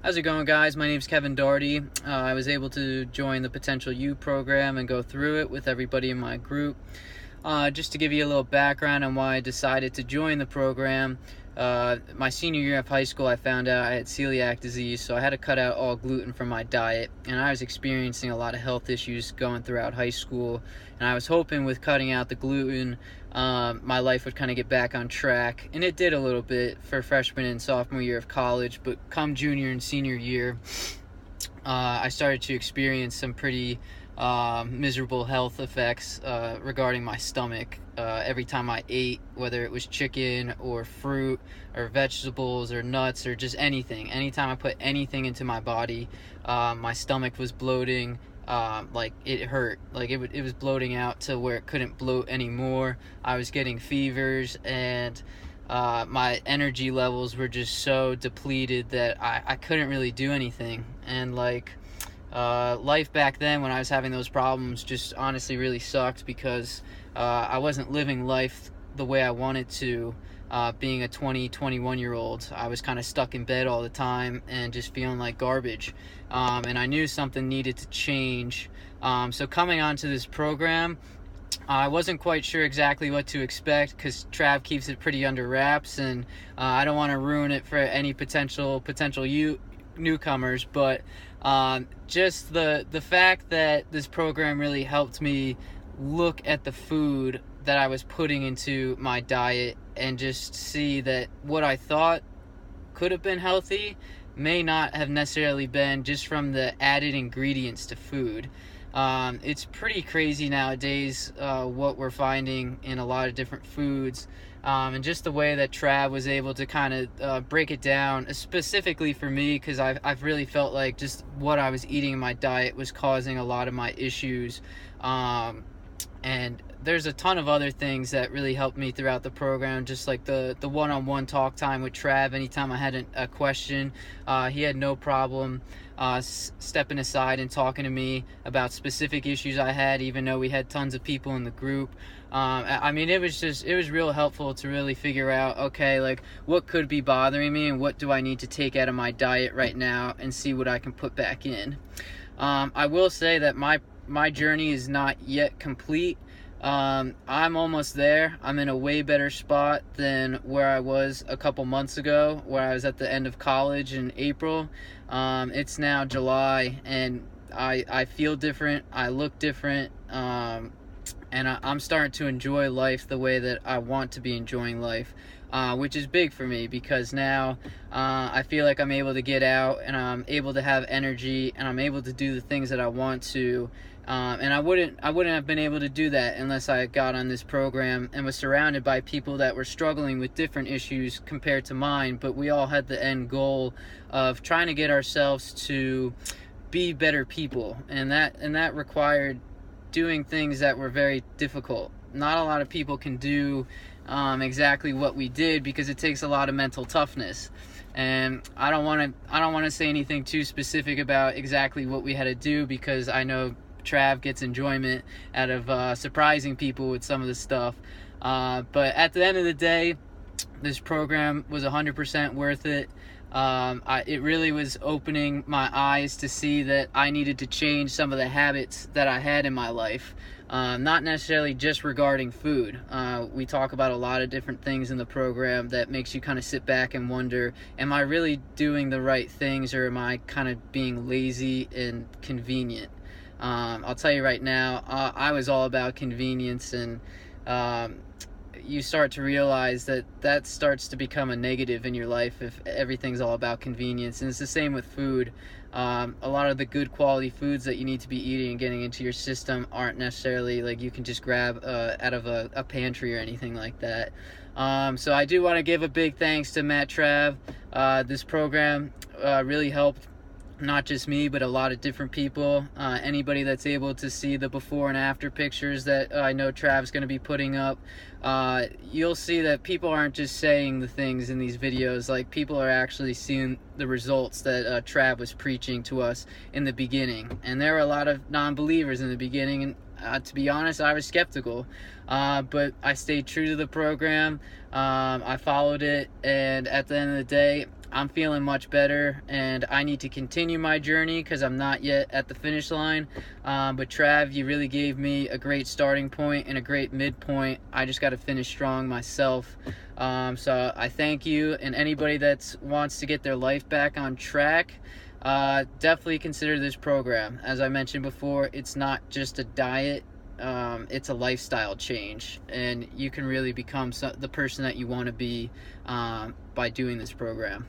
How's it going, guys? My name's Kevin Doherty. I was able to join the Potential You program and go through it with everybody in my group. Just to give you a little background on why I decided to join the program, my senior year of high school, I found out I had celiac disease, so I had to cut out all gluten from my diet, and I was experiencing a lot of health issues going throughout high school, and I was hoping with cutting out the gluten, my life would kind of get back on track, and it did a little bit for freshman and sophomore year of college, but come junior and senior year, I started to experience some pretty miserable health effects regarding my stomach. Every time I ate, whether it was chicken or fruit or vegetables or nuts or just anytime I put anything into my body, my stomach was bloating. Like it hurt, like it was bloating out to where it couldn't bloat anymore. I was getting fevers, and my energy levels were just so depleted that I couldn't really do anything. And life back then when I was having those problems just honestly really sucked because I wasn't living life the way I wanted to. Being a 21 year old, I was kind of stuck in bed all the time and just feeling like garbage. And I knew something needed to change. So coming onto this program, I wasn't quite sure exactly what to expect because Trav keeps it pretty under wraps, and I don't want to ruin it for any potential newcomers, but just the fact that this program really helped me look at the food that I was putting into my diet and just see that what I thought could have been healthy may not have necessarily been, just from the added ingredients to food. It's pretty crazy nowadays what we're finding in a lot of different foods, and just the way that Trav was able to kind of break it down, specifically for me, because I've really felt like just what I was eating in my diet was causing a lot of my issues. And there's a ton of other things that really helped me throughout the program, just like the one-on-one talk time with Trav. Anytime I had a question, he had no problem stepping aside and talking to me about specific issues I had, even though we had tons of people in the group. I mean, it was real helpful to really figure out, okay, like, what could be bothering me and what do I need to take out of my diet right now and see what I can put back in. I will say that my journey is not yet complete. I'm almost there. I'm in a way better spot than where I was a couple months ago, where I was at the end of college in April. It's now July, and I feel different. I look different. And I'm starting to enjoy life the way that I want to be enjoying life, which is big for me because now I feel like I'm able to get out and I'm able to have energy and I'm able to do the things that I want to. And I wouldn't have been able to do that unless I got on this program and was surrounded by people that were struggling with different issues compared to mine, but we all had the end goal of trying to get ourselves to be better people, and that required doing things that were very difficult. Not a lot of people can do exactly what we did because it takes a lot of mental toughness. And I don't want to say anything too specific about exactly what we had to do because I know Trav gets enjoyment out of surprising people with some of the stuff. But at the end of the day, this program was 100% worth it. It really was opening my eyes to see that I needed to change some of the habits that I had in my life. Not necessarily just regarding food. We talk about a lot of different things in the program that makes you kind of sit back and wonder, am I really doing the right things, or am I kind of being lazy and convenient? I'll tell you right now, I was all about convenience, and you start to realize that starts to become a negative in your life if everything's all about convenience. And it's the same with food. A lot of the good quality foods that you need to be eating and getting into your system aren't necessarily like you can just grab out of a pantry or anything like that. So I do want to give a big thanks to Matt Trav. This program really helped not just me, but a lot of different people. Anybody that's able to see the before and after pictures that I know Trav's going to be putting up, you'll see that people aren't just saying the things in these videos. Like, people are actually seeing the results that Trav was preaching to us in the beginning. And there were a lot of non-believers in the beginning, and to be honest, I was skeptical, but I stayed true to the program. I followed it, and at the end of the day, I'm feeling much better, and I need to continue my journey because I'm not yet at the finish line. But Trav, you really gave me a great starting point and a great midpoint. I just got to finish strong myself. So I thank you, and anybody that wants to get their life back on track, definitely consider this program. As I mentioned before, it's not just a diet. It's a lifestyle change, and you can really become the person that you want to be by doing this program.